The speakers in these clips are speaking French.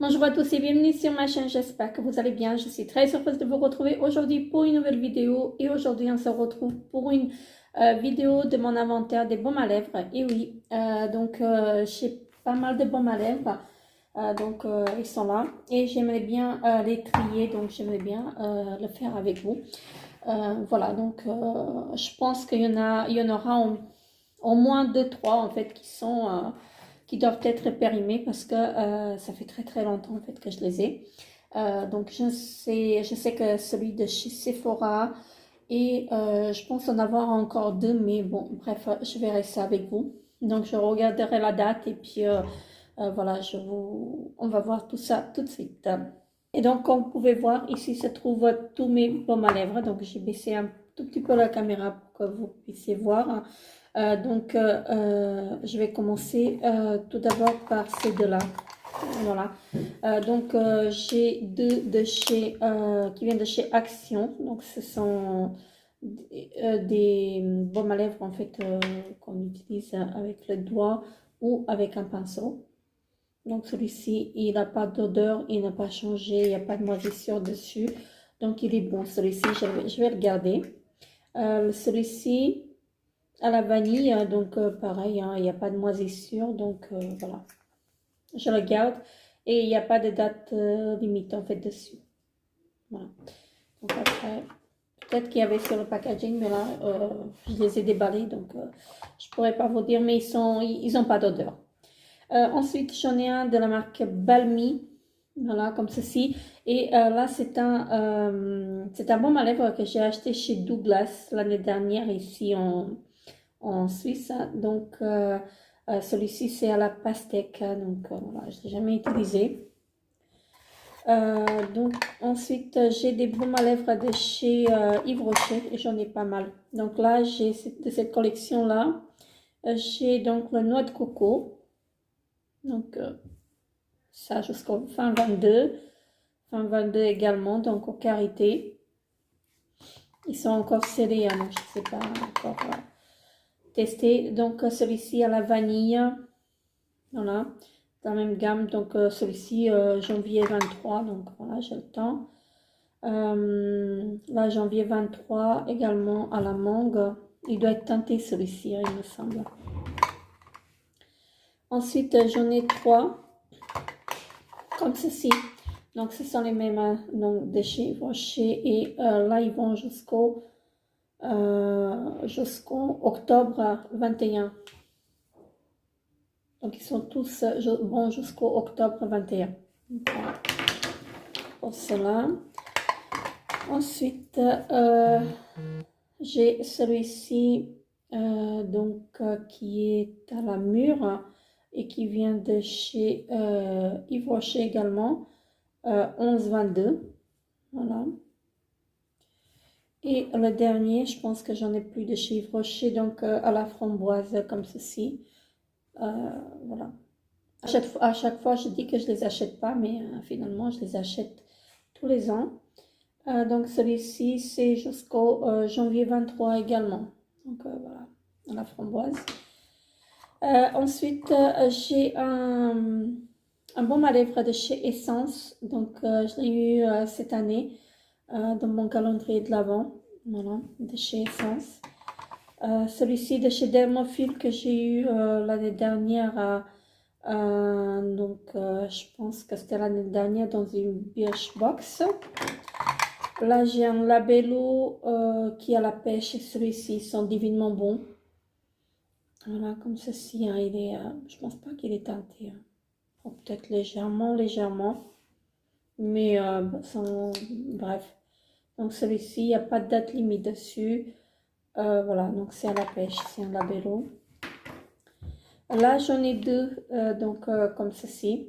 Bonjour à tous et bienvenue sur ma chaîne, j'espère que vous allez bien. Je suis très heureuse de vous retrouver aujourd'hui pour une nouvelle vidéo. Et aujourd'hui, on se retrouve pour une vidéo de mon inventaire des baumes à lèvres. Et oui, j'ai pas mal de baumes à lèvres. Ils sont là. Et j'aimerais bien les trier, donc j'aimerais bien le faire avec vous. Je pense il y en aura au moins 2-3 en fait qui doivent être périmés parce que ça fait très longtemps en fait que je les ai. Je sais que celui de chez Sephora et je pense en avoir encore deux, mais bon, bref, je verrai ça avec vous. Donc je regarderai la date et puis on va voir tout ça tout de suite. Et donc, comme vous pouvez voir, ici se trouvent tous mes baumes à lèvres. Donc, j'ai baissé un tout petit peu la caméra pour que vous puissiez voir. Je vais commencer tout d'abord par ces deux-là. Voilà. J'ai deux de chez, qui viennent de chez Action. Donc, ce sont des baumes à lèvres en fait qu'on utilise avec le doigt ou avec un pinceau. Donc celui-ci, il n'a pas d'odeur, il n'a pas changé, il n'y a pas de moisissure dessus. Donc il est bon celui-ci, je vais le garder. Celui-ci, à la vanille, pareil, hein, il n'y a pas de moisissure, voilà. Je le garde et il n'y a pas de date limite en fait dessus. Voilà. Donc après, peut-être qu'il y avait sur le packaging, mais là, je les ai déballés, donc je ne pourrais pas vous dire, mais ils n'ont pas d'odeur. Ensuite, j'en ai un de la marque Balmy, voilà, comme ceci. Et là, c'est un baume à lèvres que j'ai acheté chez Douglas l'année dernière ici en Suisse. Donc, celui-ci, c'est à la pastèque. Donc, voilà, je ne l'ai jamais utilisé. Ensuite, j'ai des baumes à lèvres de chez Yves Rocher et j'en ai pas mal. Donc là, j'ai de cette collection-là, j'ai donc le noix de coco. Donc, ça jusqu'au fin 22 également, donc aux carités. Ils sont encore scellés, hein, donc je ne sais pas encore tester. Donc, celui-ci à la vanille, voilà, dans la même gamme. Donc, celui-ci, janvier 23, donc voilà, j'ai le temps. Là, janvier 23, également à la mangue. Il doit être teinté celui-ci, hein, il me semble. Ensuite, j'en ai 3, comme ceci. Donc, ce sont les mêmes de chez Rocher et là, ils vont jusqu'au octobre 21. Donc, ils sont tous bons jusqu'au octobre 21. Voilà. Pour cela. Ensuite, j'ai celui-ci qui est à la mûre et qui vient de chez Yves Rocher également. 11-22, voilà. Et le dernier, je pense que j'en ai plus de chez Yves Rocher, donc à la framboise comme ceci. Voilà. À chaque fois, je dis que je les achète pas, mais finalement, je les achète tous les ans. Donc celui-ci, c'est jusqu'au janvier 23 également. Donc voilà, à la framboise. Ensuite, j'ai un baume à lèvres de chez Essence. Donc, je l'ai eu cette année dans mon calendrier de l'Avent. Voilà, de chez Essence. Celui-ci de chez Dermophile que j'ai eu l'année dernière. Je pense que c'était l'année dernière dans une Birchbox. Là, j'ai un Labello qui a la pêche et celui-ci sont divinement bons. Voilà, comme ceci. Hein, je pense pas qu'il est teinté. Hein. Peut-être légèrement, mais bref. Donc celui-ci, il n'y a pas de date limite dessus. Voilà, donc c'est à la pêche, c'est un labello. Là, j'en ai deux, comme ceci.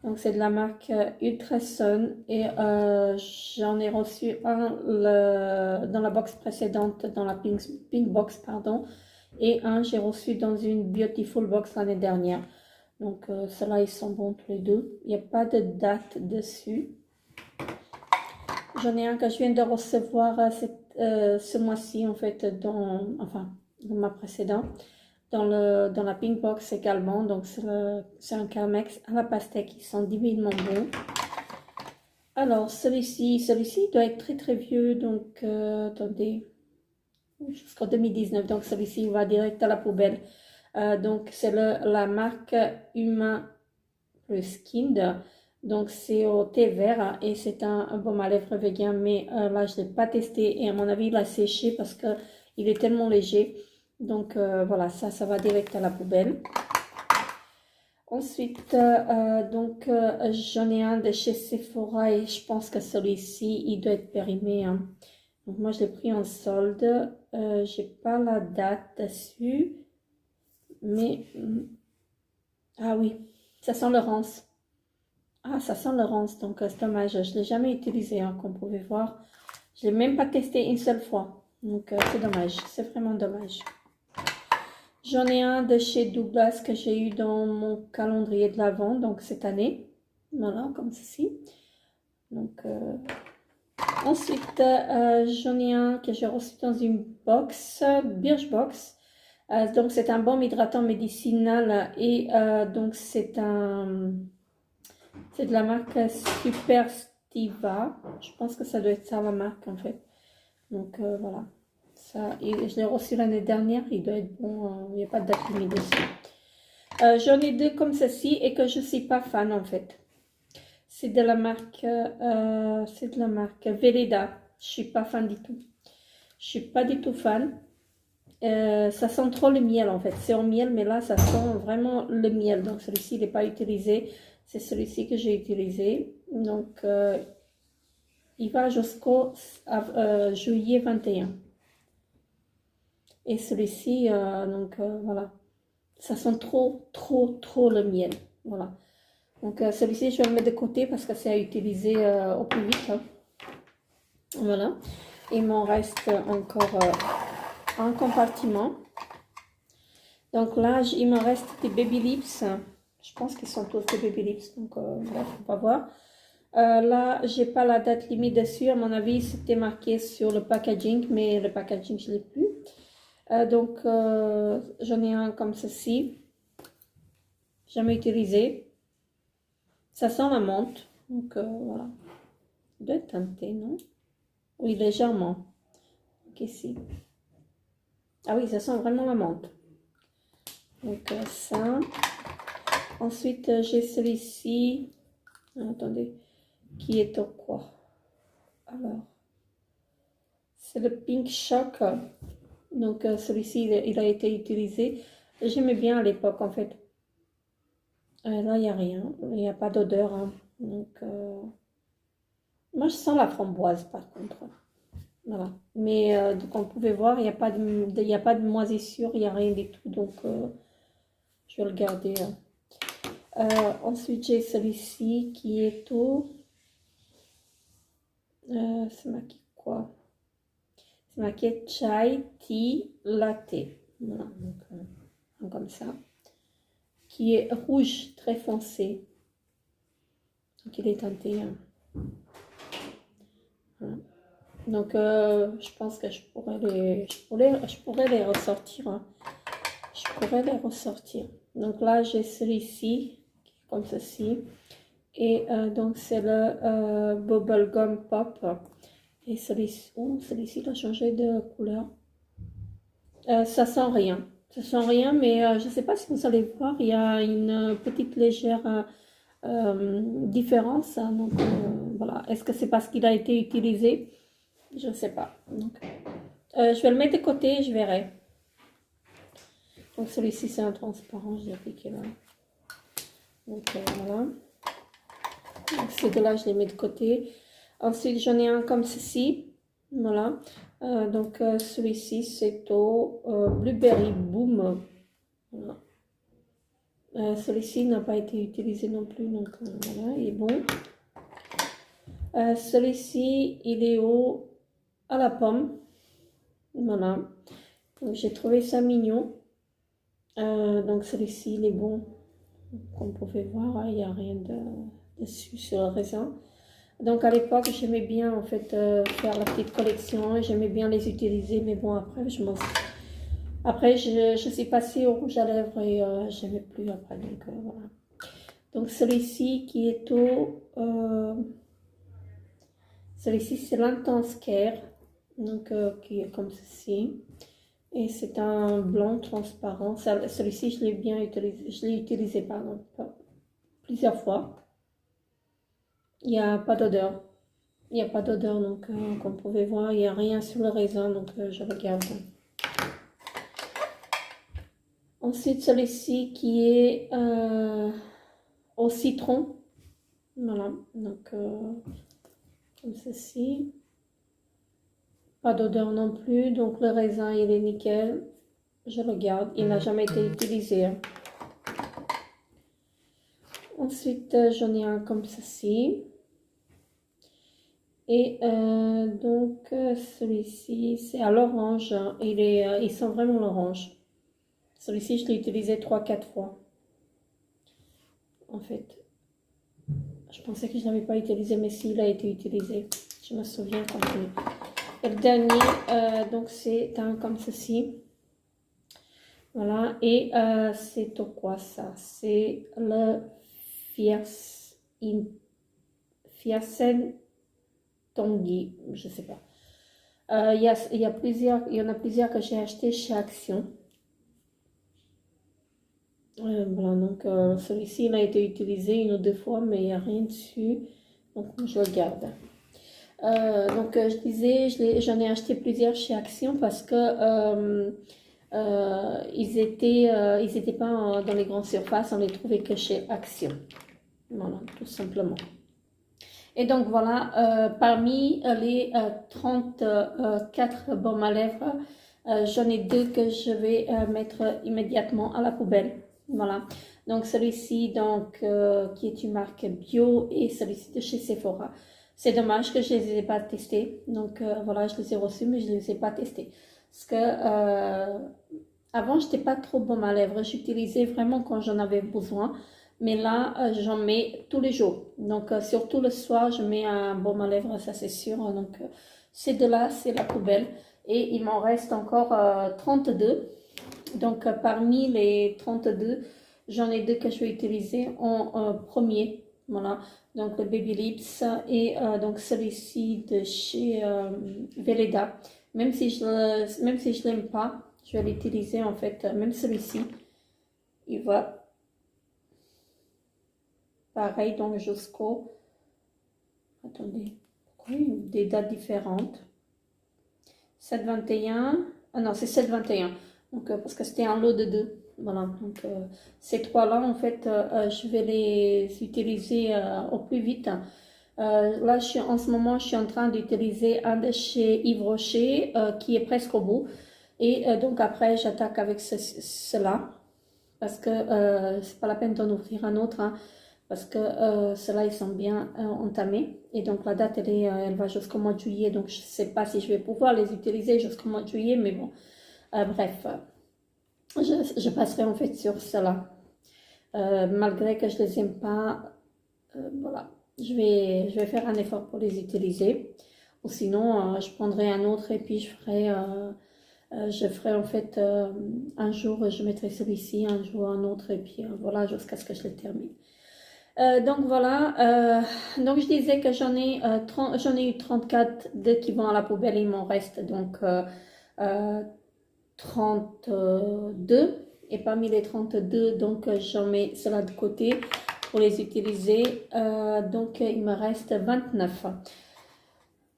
Donc c'est de la marque Ultrasun et j'en ai reçu un dans la box précédente, dans la pink box, pardon, et un j'ai reçu dans une Beautiful box l'année dernière. Donc, ceux-là, ils sont bons tous les deux. Il n'y a pas de date dessus. J'en ai un que je viens de recevoir ce mois-ci, en fait, dans ma précédente. dans la Pink Box également. Donc c'est un Carmex à la pastèque qui sont divinement bons. Alors celui-ci doit être très très vieux, donc attendez, jusqu'en 2019, donc celui-ci va direct à la poubelle. Donc c'est la marque Humain Plus Kind, donc c'est au thé vert et c'est un baume à lèvres vegan, mais là je ne l'ai pas testé et à mon avis il a séché parce que il est tellement léger. Donc voilà, ça va direct à la poubelle. Ensuite, j'en ai un de chez Sephora et je pense que celui-ci, il doit être périmé, hein. Donc moi, je l'ai pris en solde. J'ai pas la date dessus. Mais, ah oui, ça sent le ronce. Ah, ça sent le ronce, donc c'est dommage. Je ne l'ai jamais utilisé, hein, comme vous pouvez voir. Je ne l'ai même pas testé une seule fois. Donc c'est dommage, c'est vraiment dommage. J'en ai un de chez Douglas que j'ai eu dans mon calendrier de l'Avent, donc cette année. Voilà, comme ceci. Donc, ensuite, j'en ai un que j'ai reçu dans une box, Birchbox. Donc, c'est un baume hydratant médicinal et donc c'est de la marque Superstiva. Je pense que ça doit être ça la marque en fait. Donc, voilà. Ça, je l'ai reçu l'année dernière, il doit être bon, il n'y a pas de date limite dessus. J'en ai deux comme ceci et que je ne suis pas fan en fait. C'est de la marque Veleda. Je ne suis pas fan du tout. Je ne suis pas du tout fan. Ça sent trop le miel en fait. C'est en miel, mais là ça sent vraiment le miel. Donc celui-ci il n'est pas utilisé. C'est celui-ci que j'ai utilisé. Donc il va jusqu'au juillet 21. Et celui-ci, voilà, ça sent trop le miel. Voilà. Donc celui-ci, je vais le mettre de côté parce que c'est à utiliser au plus vite. Hein. Voilà. Il m'en reste encore un compartiment. Donc là, il me reste des Baby Lips. Je pense qu'ils sont tous des Baby Lips. Donc bref, on va voir. Là, j'ai pas la date limite dessus. À mon avis, c'était marqué sur le packaging, mais le packaging, je l'ai plus. J'en ai un comme ceci, jamais utilisé. Ça sent la menthe, donc voilà. Il doit être teinté, non? Oui, légèrement. Donc ici. Ah oui, ça sent vraiment la menthe. Donc ça. Ensuite, j'ai celui-ci. Attendez, qui est au quoi? Alors, c'est le Pink Shock. Donc celui-ci, il a été utilisé. J'aimais bien à l'époque en fait. Là, il n'y a rien. Il n'y a pas d'odeur. Hein. Donc, moi, je sens la framboise par contre. Voilà. Mais comme vous pouvez voir, il n'y a pas de moisissure, il n'y a rien du tout. Donc, je vais le garder. Ensuite, j'ai celui-ci qui est au... c'est marqué quoi? C'est marqué Chai Tea Latte. Voilà. Donc, comme ça. Qui est rouge, très foncé. Donc, il est teinté. Hein. Voilà. Donc, je pense que je pourrais les ressortir. Hein. Je pourrais les ressortir. Donc là, j'ai celui-ci, comme ceci. Et donc, c'est le Bubblegum Pop. Et celui-ci, il a changé de couleur. Ça sent rien. Ça sent rien, mais je ne sais pas si vous allez voir, il y a une petite légère différence. Hein. Donc, voilà. Est-ce que c'est parce qu'il a été utilisé? Je ne sais pas. Donc, je vais le mettre de côté et je verrai. Donc celui-ci c'est un transparent, j'ai appliqué là. Donc voilà. Donc ces deux-là je les mets de côté. Ensuite j'en ai un comme ceci. Voilà. Donc celui-ci c'est au Blueberry Boom. Voilà. Celui-ci n'a pas été utilisé non plus. Donc voilà, il est bon. Celui-ci il est à la pomme. Voilà. Donc j'ai trouvé ça mignon. Donc celui-ci il est bon, comme vous pouvez voir, il n'y a rien dessus sur le raisin. Donc à l'époque j'aimais bien en fait faire la petite collection, j'aimais bien les utiliser, mais bon après Après, je suis passée au rouge à lèvres et je n'aimais plus après. Donc, voilà. Donc, celui-ci qui est au... celui-ci, c'est l'Intense Care. Donc, qui est comme ceci. Et c'est un blanc transparent. Celui-ci, je l'ai bien utilisé. Je l'ai utilisé, pardon, plusieurs fois. Il n'y a pas d'odeur. Il n'y a pas d'odeur, donc comme vous pouvez voir, il n'y a rien sur le raisin, donc je le garde. Ensuite, celui-ci qui est au citron. Voilà, donc comme ceci. Pas d'odeur non plus, donc le raisin, il est nickel. Je le garde, il n'a jamais été utilisé. Ensuite, j'en ai un comme ceci. Et donc, celui-ci, c'est à l'orange. Il sent vraiment l'orange. Celui-ci, je l'ai utilisé 3-4 fois. En fait, je pensais que je n'avais pas utilisé, mais si, il a été utilisé. Je me souviens quand il... Et le dernier, donc, c'est un comme ceci. Voilà. Et c'est quoi ça? C'est le Fiersen Tanguy, je sais pas. Il y en a plusieurs que j'ai acheté chez Action. Voilà, donc celui-ci il a été utilisé une ou deux fois, mais il n'y a rien dessus, donc je le garde. Donc je disais, j'en ai acheté plusieurs chez Action parce que ils étaient pas dans les grandes surfaces, on les trouvait que chez Action. Voilà, tout simplement. Et donc voilà, parmi les 34 baumes à lèvres, j'en ai deux que je vais mettre immédiatement à la poubelle. Voilà, donc celui-ci qui est une marque bio et celui-ci de chez Sephora. C'est dommage que je ne les ai pas testés. Donc voilà, je les ai reçus mais je ne les ai pas testés. Parce que avant, je n'étais pas trop baume à lèvres. J'utilisais vraiment quand j'en avais besoin. Mais là, j'en mets tous les jours. Donc, surtout le soir, je mets un baume à lèvres, ça c'est sûr. Donc, ces deux-là, c'est la poubelle. Et il m'en reste encore 32. Donc, parmi les 32, j'en ai deux que je vais utiliser en premier. Voilà. Donc, le Baby Lips et donc celui-ci de chez Veleda. Même si je l'aime pas, je vais l'utiliser en fait. Même celui-ci, il va... Pareil, donc jusqu'au... Attendez, pourquoi il y a des dates différentes? 7-21. Ah non, c'est 7-21. Donc, parce que c'était un lot de deux. Voilà, donc ces trois-là, en fait, je vais les utiliser au plus vite. Là, en ce moment, je suis en train d'utiliser un de chez Yves Rocher qui est presque au bout. Et donc après, j'attaque avec cela. Parce que c'est pas la peine d'en ouvrir un autre. Hein, parce que ceux-là, ils sont bien entamés. Et donc, la date, elle va jusqu'au mois de juillet. Donc, je ne sais pas si je vais pouvoir les utiliser jusqu'au mois de juillet. Mais bon, bref, je passerai en fait sur cela. Malgré que je ne les aime pas, voilà, je vais faire un effort pour les utiliser. Ou sinon, je prendrai un autre et puis je ferai en fait un jour, je mettrai celui-ci, un jour un autre. Et puis voilà, jusqu'à ce que je le termine. Donc voilà, donc je disais que j'en ai eu 34 qui vont à la poubelle, il m'en reste donc 32 et parmi les 32 donc j'en mets cela de côté pour les utiliser, donc il me reste 29.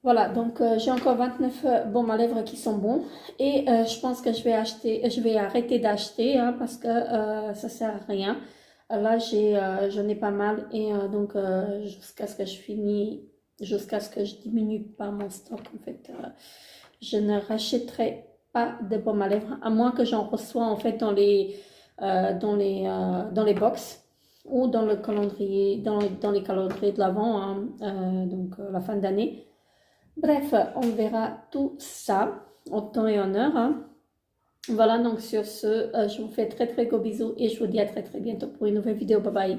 Voilà, donc j'ai encore 29 baumes à lèvres qui sont bons et je pense que je vais arrêter d'acheter hein, parce que ça sert à rien. Là, j'en ai pas mal et donc jusqu'à ce que je diminue pas mon stock, en fait, je ne rachèterai pas de baume à lèvres, à moins que j'en reçois en fait dans les box ou dans le calendrier, dans les calendriers de l'Avent, hein, donc la fin d'année. Bref, on verra tout ça en temps et en heure. Hein. Voilà, donc sur ce, je vous fais très très gros bisous et je vous dis à très très bientôt pour une nouvelle vidéo. Bye bye.